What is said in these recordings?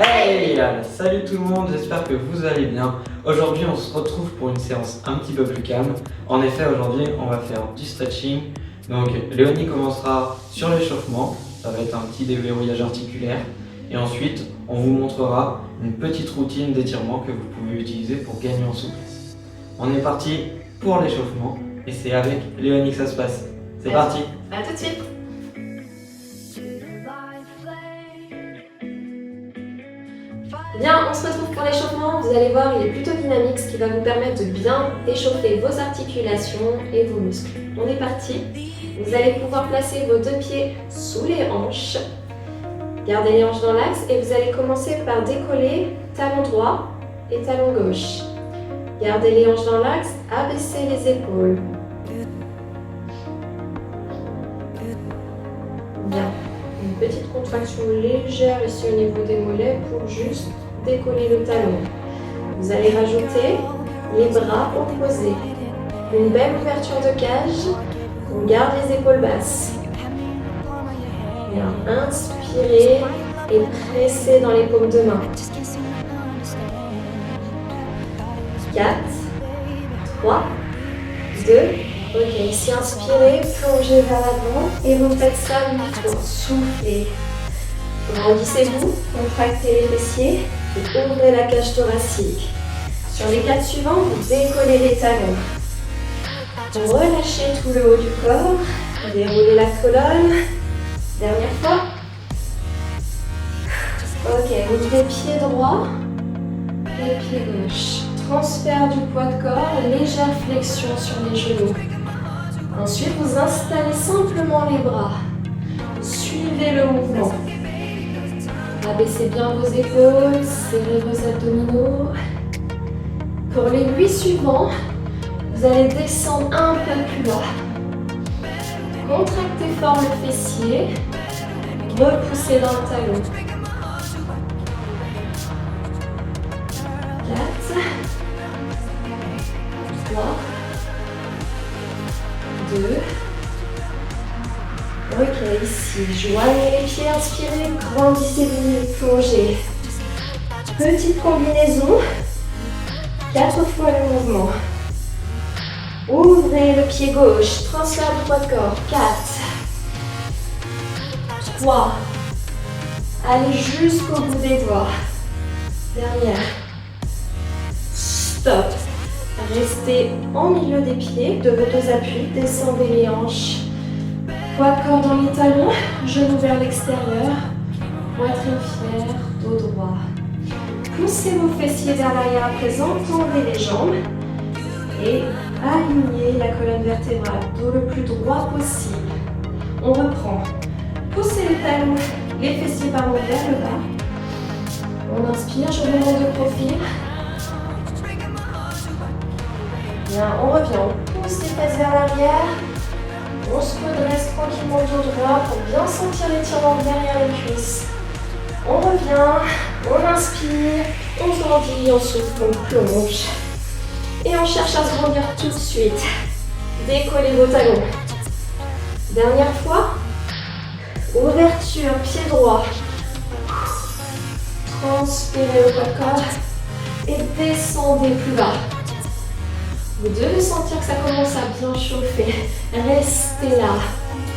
Hey! Salut tout le monde, j'espère que vous allez bien. Aujourd'hui on se retrouve pour une séance un petit peu plus calme. En effet aujourd'hui on va faire du stretching. Donc Léonie commencera sur l'échauffement, ça va être un petit déverrouillage articulaire. Et ensuite on vous montrera une petite routine d'étirement que vous pouvez utiliser pour gagner en souplesse. On est parti pour l'échauffement et c'est avec Léonie que ça se passe. C'est parti! À tout de suite. Bien, on se retrouve pour l'échauffement. Vous allez voir, il est plutôt dynamique, ce qui va vous permettre de bien échauffer vos articulations et vos muscles. On est parti. Vous allez pouvoir placer vos deux pieds sous les hanches. Gardez les hanches dans l'axe et vous allez commencer par décoller talon droit et talon gauche. Gardez les hanches dans l'axe, abaissez les épaules. Bien. Une petite contraction légère ici au niveau des mollets pour juste décoller le talon. Vous allez rajouter les bras opposés. Une belle ouverture de cage. On garde les épaules basses. Bien. Inspirez et pressez dans les paumes de main. 4, 3, 2, ok, ici inspirez, plongez vers l'avant et vous faites ça 8 fois. Soufflez. Grandissez-vous, contractez les fessiers et ouvrez la cage thoracique. Sur les 4 suivants, vous décollez les talons. Relâchez tout le haut du corps, déroulez la colonne. Dernière fois. Ok, ouvrez pied droit et pied gauche. Transfert du poids de corps, légère flexion sur les genoux. Ensuite, vous installez simplement les bras. Suivez le mouvement. Abaissez bien vos épaules, serrez vos abdominaux. Pour les 8 suivants, vous allez descendre un peu plus bas. Contractez fort le fessier. Repoussez dans le talon. 4, 3, 2. Ok, ici, joignez les pieds, inspirez, grandissez les plongez. Petite combinaison, 4 fois le mouvement. Ouvrez le pied gauche, transfert du poids de corps, 4, 3, allez jusqu'au bout des doigts. Dernière. Stop. Restez en milieu des pieds, de vos deux appuis, descendez les hanches. Poids de corps dans les talons, genoux vers l'extérieur, poitrine fière, dos droit. Poussez vos fessiers vers l'arrière à présent, tendez les jambes et alignez la colonne vertébrale, dos le plus droit possible. On reprend. Poussez les talons, les fessiers vers le bas. On inspire, je remonte de profil. Bien, on revient, on pousse les fesses vers l'arrière. On se redresse tranquillement dos droit pour bien sentir l'étirement derrière les cuisses. On revient, on inspire, on grandit, on souffle, on plonge. Et on cherche à se grandir tout de suite. Décollez vos talons. Dernière fois. Ouverture, pied droit. Transpirez le poids de corps et descendez plus bas. Vous devez sentir que ça commence à bien chauffer. Restez là.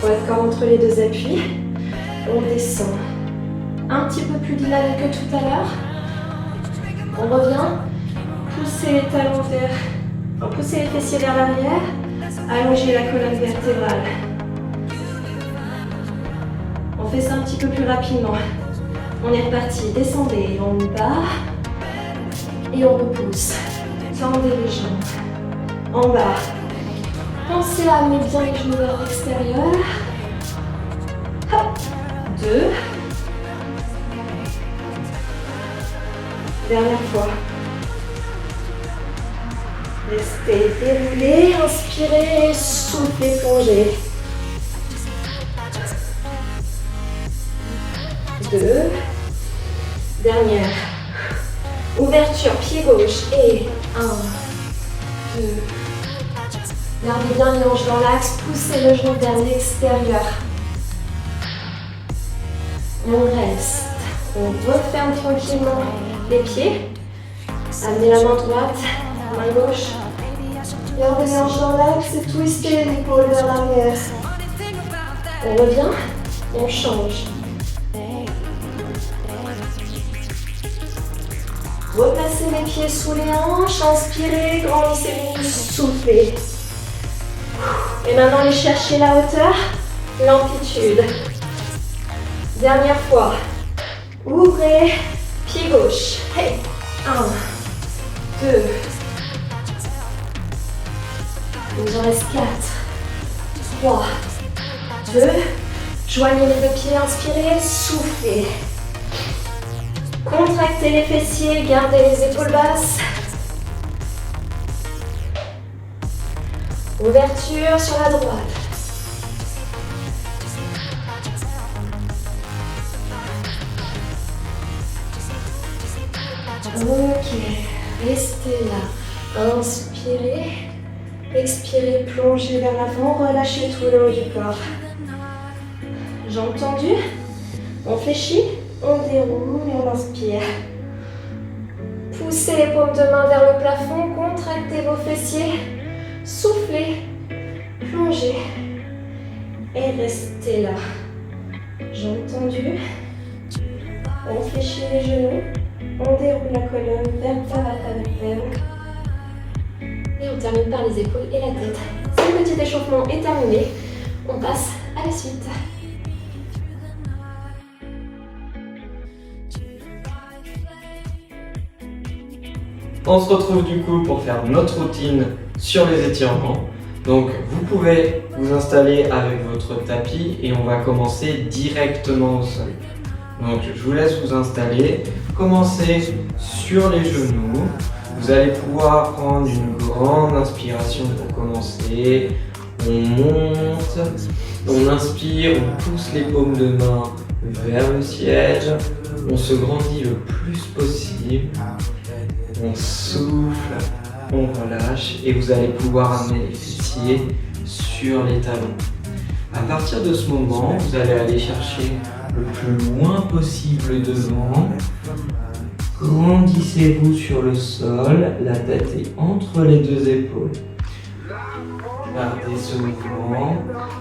Poids de corps entre les deux appuis. On descend. Un petit peu plus dynamique que tout à l'heure. On revient. Poussez les talons vers... poussez les fessiers vers l'arrière. Allongez la colonne vertébrale. On fait ça un petit peu plus rapidement. On est reparti. Descendez en bas. Et on repousse. Tendez les jambes. En bas. Pensez à amener bien les genoux vers l'extérieur. 2. Dernière fois. Restez déroulés, inspirez, soufflez, plongez. 2. Dernière. Ouverture, pied gauche et 1, 2. Gardez bien les hanches dans l'axe, poussez le genou vers l'extérieur. On reste. On referme tranquillement les pieds. Amenez la main droite, main gauche. Gardez les hanches dans l'axe et twistez l'épaule vers l'arrière. On revient, on change. Replacez les pieds sous les hanches, inspirez, grandissez les muscles, soufflez. Et maintenant, allez chercher la hauteur, l'amplitude. Dernière fois. Ouvrez, pied gauche. Hey, 1, 2. Il nous en reste 4, 3, 2. Joignez les deux pieds, inspirez, soufflez. Contractez les fessiers, gardez les épaules basses. Ouverture sur la droite. Ok, restez là. Inspirez, expirez, plongez vers l'avant, relâchez tout le haut du corps. Jambes tendues, on fléchit. On déroule et on inspire. Poussez les paumes de main vers le plafond, contractez vos fessiers, soufflez, plongez et restez là. Jambes tendues, on fléchit les genoux, on déroule la colonne, vertèbre après vertèbre. Et on termine par les épaules et la tête. Ce petit échauffement est terminé, on passe à la suite. On se retrouve du coup pour faire notre routine sur les étirements. Donc vous pouvez vous installer avec votre tapis et on va commencer directement au sol. Donc je vous laisse vous installer. Commencez sur les genoux. Vous allez pouvoir prendre une grande inspiration pour commencer. On monte, on inspire, on pousse les paumes de main vers le siège. On se grandit le plus possible. On souffle, on relâche et vous allez pouvoir amener les fessiers sur les talons. À partir de ce moment, vous allez aller chercher le plus loin possible devant. Grandissez-vous sur le sol, la tête est entre les deux épaules. Gardez ce mouvement,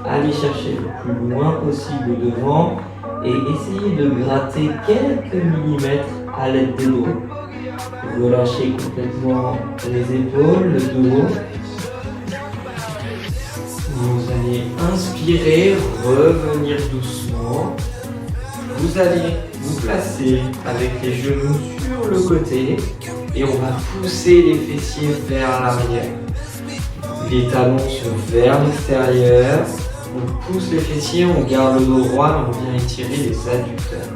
allez chercher le plus loin possible devant et essayez de gratter quelques millimètres à l'aide des doigts. Relâchez complètement les épaules, le dos. Vous allez inspirer, revenir doucement. Vous allez vous placer avec les genoux sur le côté et on va pousser les fessiers vers l'arrière. Les talons sont vers l'extérieur. On pousse les fessiers, on garde le dos droit, on vient étirer les adducteurs.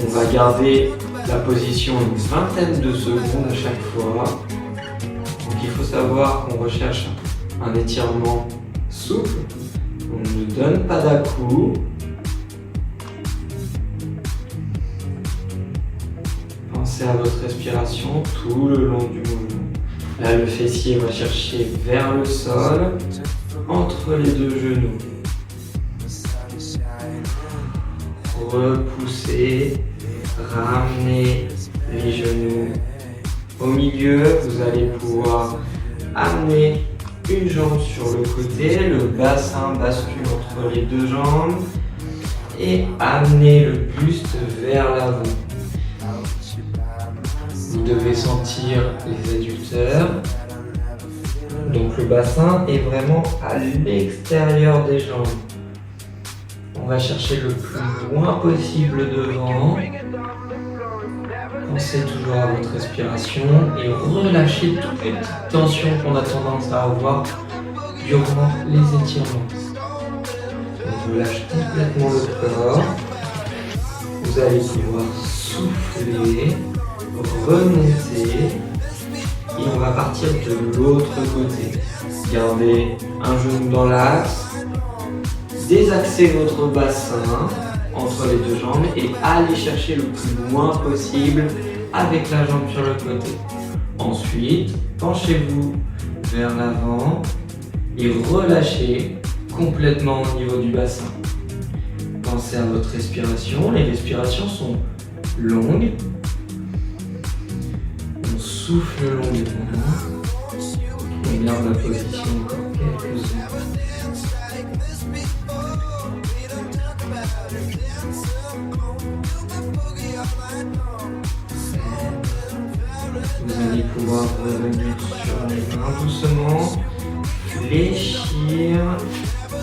On va garder la position une vingtaine de secondes à chaque fois. Donc il faut savoir qu'on recherche un étirement souple. On ne donne pas d'à-coups. Pensez à votre respiration tout le long du mouvement. Là, le fessier va chercher vers le sol, entre les deux genoux. Repoussez. Ramenez les genoux au milieu, vous allez pouvoir amener une jambe sur le côté, le bassin bascule entre les deux jambes et amenez le buste vers l'avant. Vous devez sentir les adducteurs, donc le bassin est vraiment à l'extérieur des jambes. On va chercher le plus loin possible devant. Pensez toujours à votre respiration et relâchez toutes les petites tensions qu'on a tendance à avoir durant les étirements. On relâche complètement le corps. Vous allez pouvoir souffler, remonter et on va partir de l'autre côté. Gardez un genou dans l'axe. Désaxez votre bassin entre les deux jambes et allez chercher le plus loin possible avec la jambe sur le côté. Ensuite, penchez-vous vers l'avant et relâchez complètement au niveau du bassin. Pensez à votre respiration. Les respirations sont longues. On souffle longuement. On garde la position encore quelques secondes. Vous allez pouvoir revenir sur les mains doucement, fléchir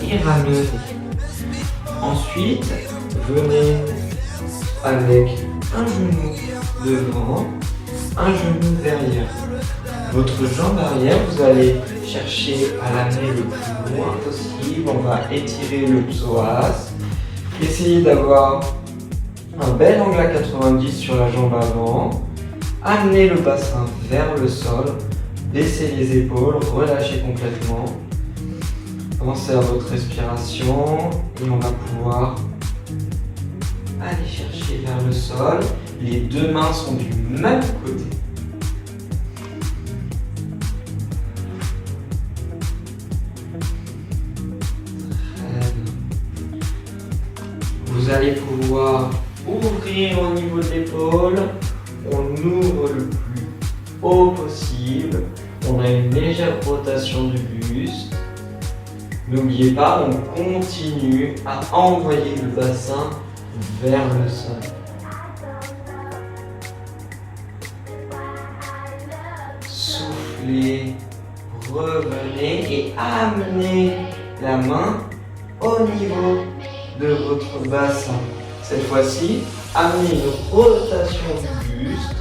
et ramener. Ensuite, venez avec un genou devant, un genou derrière. Votre jambe arrière, vous allez chercher à l'amener le plus loin possible. On va étirer le psoas. Essayez d'avoir un bel angle à 90 sur la jambe avant. Amenez le bassin vers le sol. Baissez les épaules, relâchez complètement. Pensez à votre respiration et on va pouvoir aller chercher vers le sol. Les deux mains sont du même côté. Vous allez pouvoir ouvrir au niveau de l'épaule. On ouvre le plus haut possible. On a une légère rotation du buste. N'oubliez pas, on continue à envoyer le bassin vers le sol. Soufflez, revenez et amenez la main au niveau de votre bassin. Cette fois-ci, amenez une rotation du buste.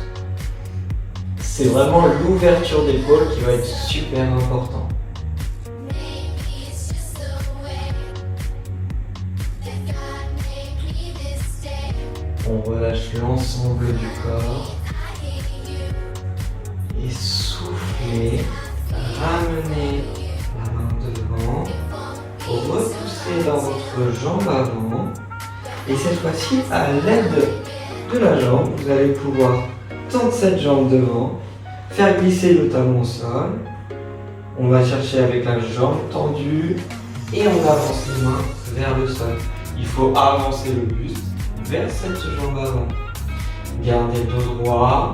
C'est vraiment l'ouverture d'épaule qui va être super important. On relâche l'ensemble du corps. Et soufflez, ramenez la main devant, repoussez dans votre jambe avant. Et cette fois-ci, à l'aide de la jambe, vous allez pouvoir tendre cette jambe devant, faire glisser le talon au sol. On va chercher avec la jambe tendue et on avance les mains vers le sol. Il faut avancer le buste vers cette jambe avant. Gardez le dos droit.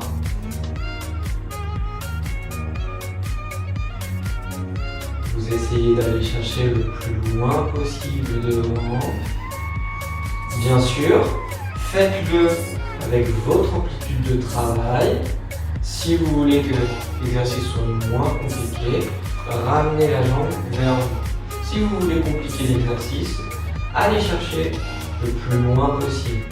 Vous essayez d'aller chercher le plus loin possible devant. Bien sûr, faites-le avec votre amplitude de travail. Si vous voulez que l'exercice soit moins compliqué, ramenez la jambe vers vous. Si vous voulez compliquer l'exercice, allez chercher le plus loin possible.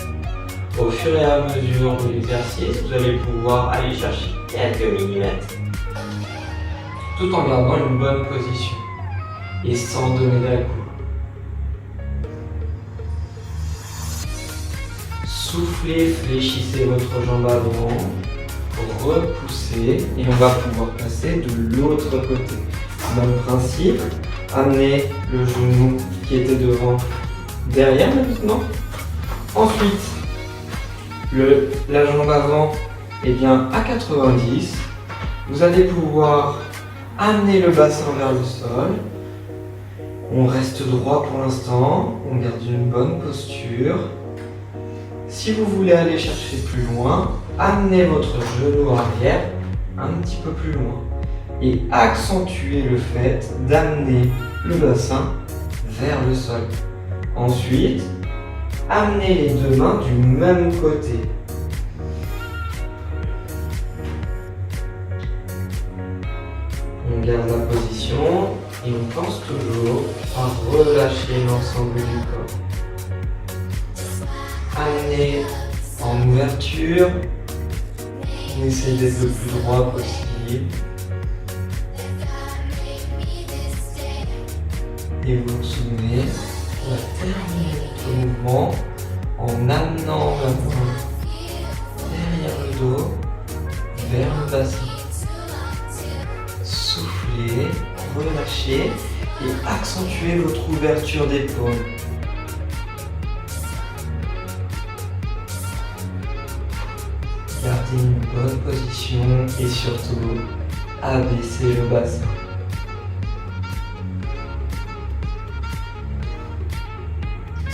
Au fur et à mesure de l'exercice, vous allez pouvoir aller chercher quelques millimètres tout en gardant une bonne position et sans donner d'à-coups. Soufflez, fléchissez votre jambe avant, repoussez et on va pouvoir passer de l'autre côté. Même principe, amenez le genou qui était devant derrière maintenant. Ensuite, la jambe avant est bien à 90. Vous allez pouvoir amener le bassin vers le sol. On reste droit pour l'instant, on garde une bonne posture. Si vous voulez aller chercher plus loin, amenez votre genou arrière un petit peu plus loin et accentuez le fait d'amener le bassin vers le sol. Ensuite, amenez les deux mains du même côté. On garde la position et on pense toujours à relâcher l'ensemble du corps. Amenez en ouverture, on essaie d'être le plus droit possible. Et vous vous souvenez, on va terminer notre mouvement en amenant la main derrière le dos, vers le bassin. Soufflez, relâchez et accentuez votre ouverture d'épaule. Gardez une bonne position et surtout abaissez le bassin.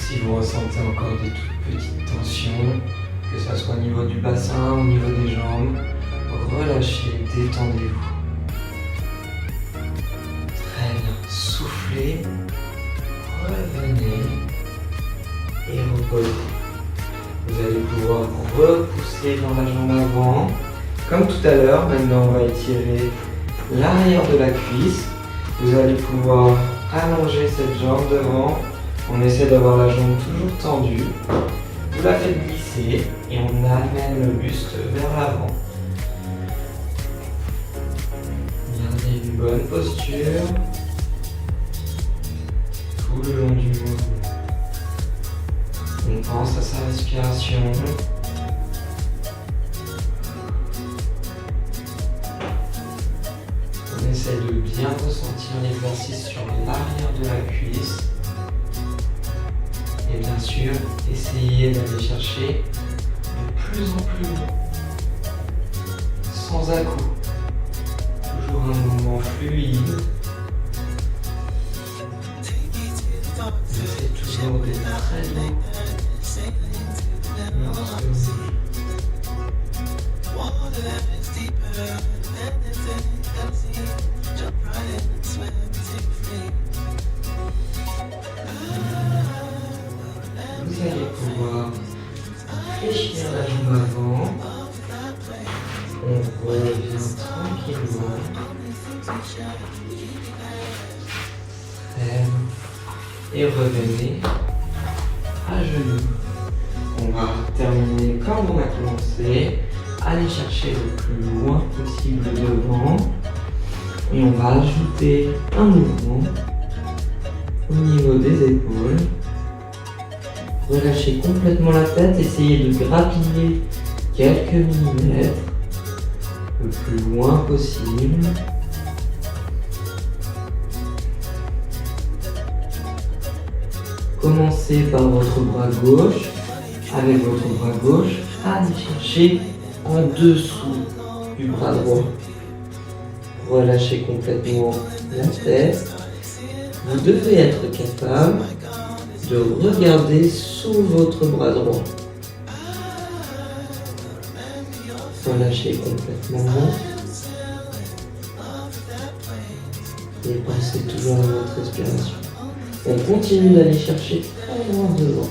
Si vous ressentez encore des toutes petites tensions, que ce soit au niveau du bassin, au niveau des jambes, relâchez, détendez-vous. Très bien, soufflez, revenez et reposez. Vous allez pouvoir repousser dans la jambe avant. Comme tout à l'heure, maintenant on va étirer l'arrière de la cuisse. Vous allez pouvoir allonger cette jambe devant. On essaie d'avoir la jambe toujours tendue. Vous la faites glisser et on amène le buste vers l'avant. Gardez une bonne posture tout le long du mouvement. On pense à sa respiration. On essaie de bien ressentir l'exercice sur l'arrière de la cuisse. Et bien sûr, essayez d'aller chercher de plus en plus loin, sans à-coups. Toujours un mouvement fluide. C'est toujours des très longs. Vous allez pouvoir fléchir la jambe avant. On revient tranquillement. Et revenez à genoux. On va terminer comme on a commencé. Allez chercher le plus loin possible devant. Et on va ajouter un mouvement au niveau des épaules. Relâchez complètement la tête, essayez de grappiller quelques millimètres le plus loin possible. Commencez par votre bras gauche. Avec votre bras gauche, allez chercher en dessous du bras droit. Relâchez complètement la tête. Vous devez être capable de regarder sous votre bras droit. Relâchez complètement. Et pensez toujours à votre respiration. On continue d'aller chercher très loin devant.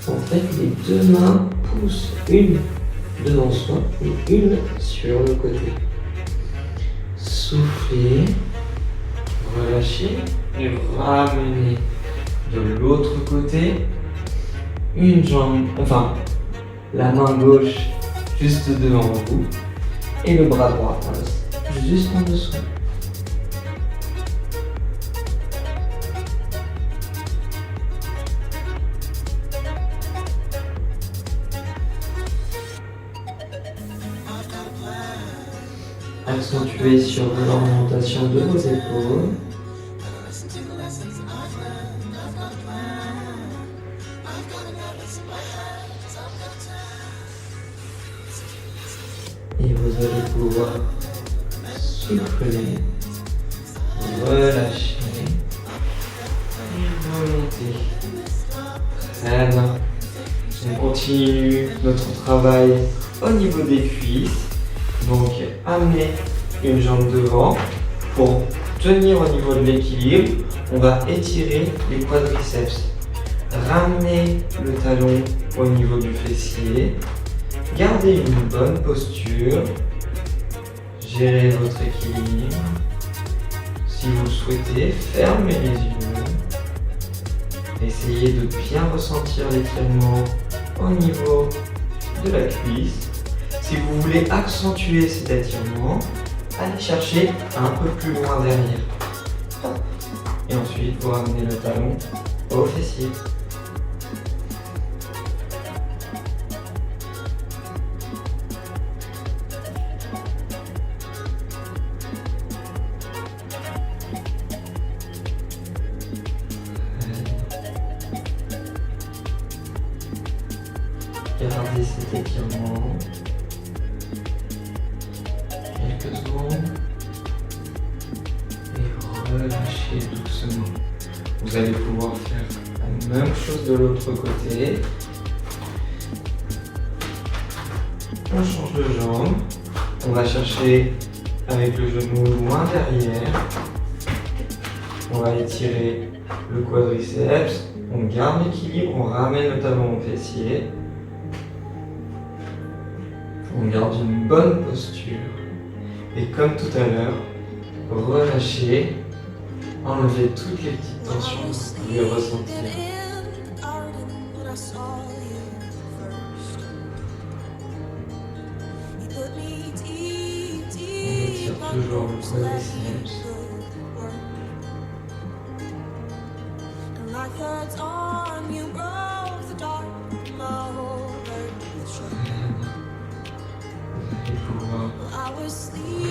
En fait, les deux mains poussent une devant soi et une sur le côté. Soufflez, relâchez et ramenez de l'autre côté. Une jambe, enfin la main gauche juste devant vous et le bras droit juste en dessous. Accentuez sur l'orientation de vos épaules. Et vous allez pouvoir souffler, relâcher et remonter. Très bien. On continue notre travail au niveau des cuisses. Donc, amenez une jambe devant. Pour tenir au niveau de l'équilibre, on va étirer les quadriceps. Ramenez le talon au niveau du fessier. Gardez une bonne posture. Gérez votre équilibre. Si vous le souhaitez, fermez les yeux. Essayez de bien ressentir l'étirement au niveau de la cuisse. Si vous voulez accentuer cet étirement, allez chercher un peu plus loin derrière. Et ensuite, vous ramenez le talon au fessier. Gardez cet étirement. Quelques secondes. Et relâchez doucement. Vous allez pouvoir faire un Même chose de l'autre côté. On change de jambe. On va chercher avec le genou loin derrière. On va étirer le quadriceps. On garde l'équilibre, on ramène le talon au fessier. On garde une bonne posture. Et comme tout à l'heure, relâchez, enlevez toutes les petites tensions que vous pouvez ressentir. On étire toujours le quadriceps.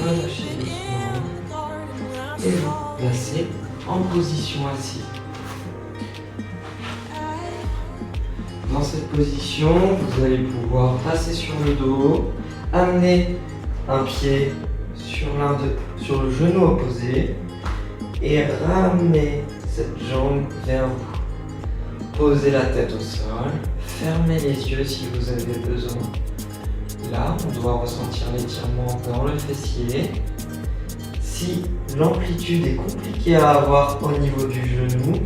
Relâchez doucement et vous placez en position assise. Dans cette position, vous allez pouvoir passer sur le dos, amener un pied sur le genou opposé et ramener cette jambe vers vous. Posez la tête au sol, fermez les yeux si vous avez besoin. Là, on doit ressentir l'étirement dans le fessier. Si l'amplitude est compliquée à avoir au niveau du genou,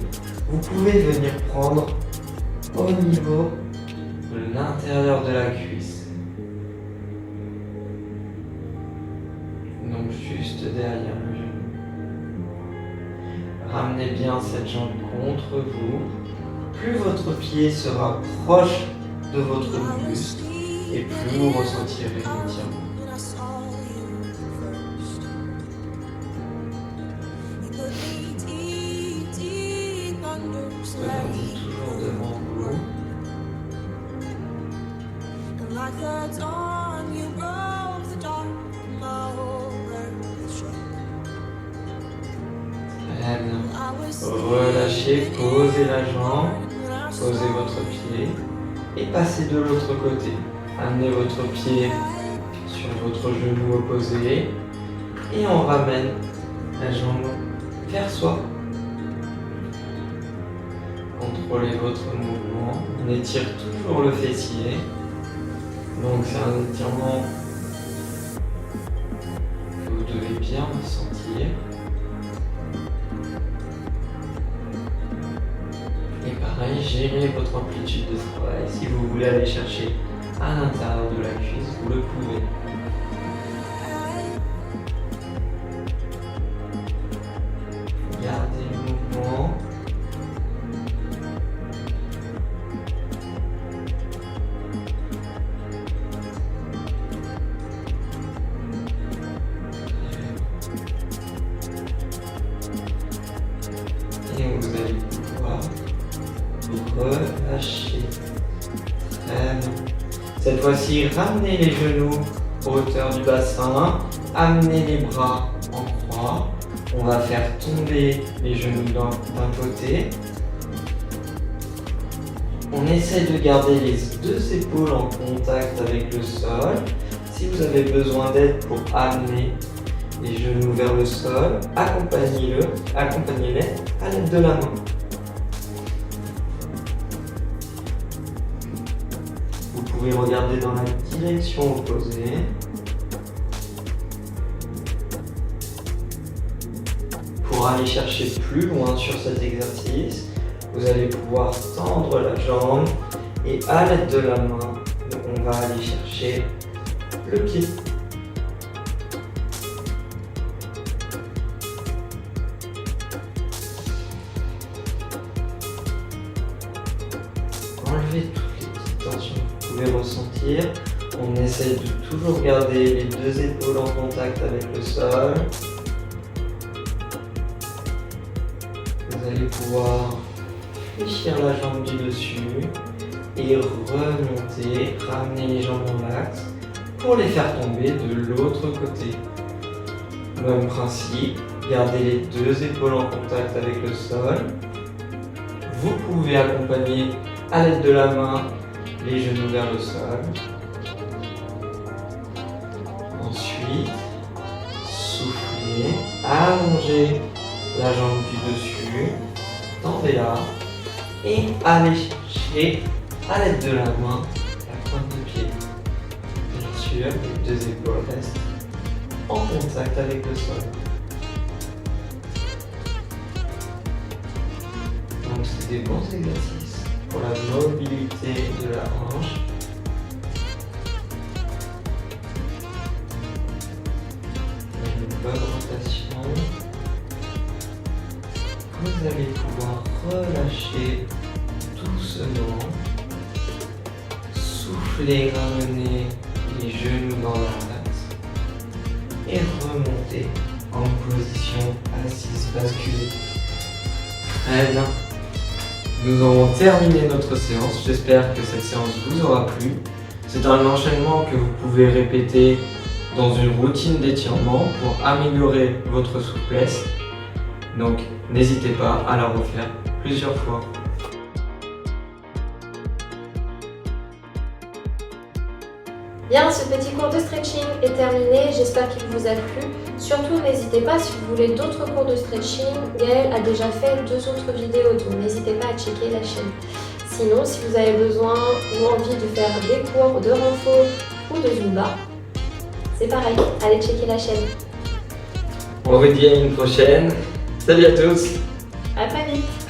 vous pouvez venir prendre au niveau de l'intérieur de la cuisse. Donc juste derrière le genou. Ramenez bien cette jambe contre vous. Plus votre pied sera proche de votre buste, et plus vous ressentirez l'étirement. Regardez toujours devant vous. Très bien. Relâchez, posez la jambe, posez votre pied et passez de l'autre côté. Amenez votre pied sur votre genou opposé et on ramène la jambe vers soi. Contrôlez votre mouvement. On étire toujours le fessier. Donc c'est un étirement que vous devez bien ressentir. Et pareil, gérez votre amplitude de travail. Si vous voulez aller chercher à l'intérieur de la cuisse, vous le pouvez. Gardez le mouvement. Et vous allez pouvoir relâcher. Très bien. Cette fois-ci, ramenez les genoux aux hauteurs du bassin, amenez les bras en croix. On va faire tomber les genoux d'un côté. On essaie de garder les deux épaules en contact avec le sol. Si vous avez besoin d'aide pour amener les genoux vers le sol, accompagnez-les à l'aide de la main. Vous pouvez regarder dans la direction opposée. Pour aller chercher plus loin sur cet exercice, vous allez pouvoir tendre la jambe et à l'aide de la main, on va aller chercher le pied. Enlevez toutes les petites tensions que vous pouvez ressentir. On essaie de toujours garder les deux épaules en contact avec le sol. Vous allez pouvoir fléchir la jambe du dessus et remonter, ramener les jambes en l'axe pour les faire tomber de l'autre côté. Même principe, gardez les deux épaules en contact avec le sol. Vous pouvez accompagner à l'aide de la main les genoux vers le sol. Ensuite, soufflez, allongez la jambe du dessus, tendez-la et allez chercher à l'aide de la main la pointe de pied. Bien sûr, les deux épaules restent en contact avec le sol. Donc c'est des bons exercices pour la mobilité de la hanche. Une bonne rotation. Vous allez pouvoir relâcher doucement. Souffler, ramener les genoux dans la mat et remonter en position assise basculée. Très bien. Nous avons terminé notre séance. J'espère que cette séance vous aura plu. C'est un enchaînement que vous pouvez répéter dans une routine d'étirement pour améliorer votre souplesse. Donc n'hésitez pas à la refaire plusieurs fois. Bien, ce petit cours de stretching est terminé, j'espère qu'il vous a plu. Surtout, n'hésitez pas, si vous voulez d'autres cours de stretching, Gaëlle a déjà fait 2 autres vidéos, donc n'hésitez pas à checker la chaîne. Sinon, si vous avez besoin ou envie de faire des cours de renfort ou de Zumba, c'est pareil, allez checker la chaîne. On vous dit à une prochaine. Salut à tous! À très vite!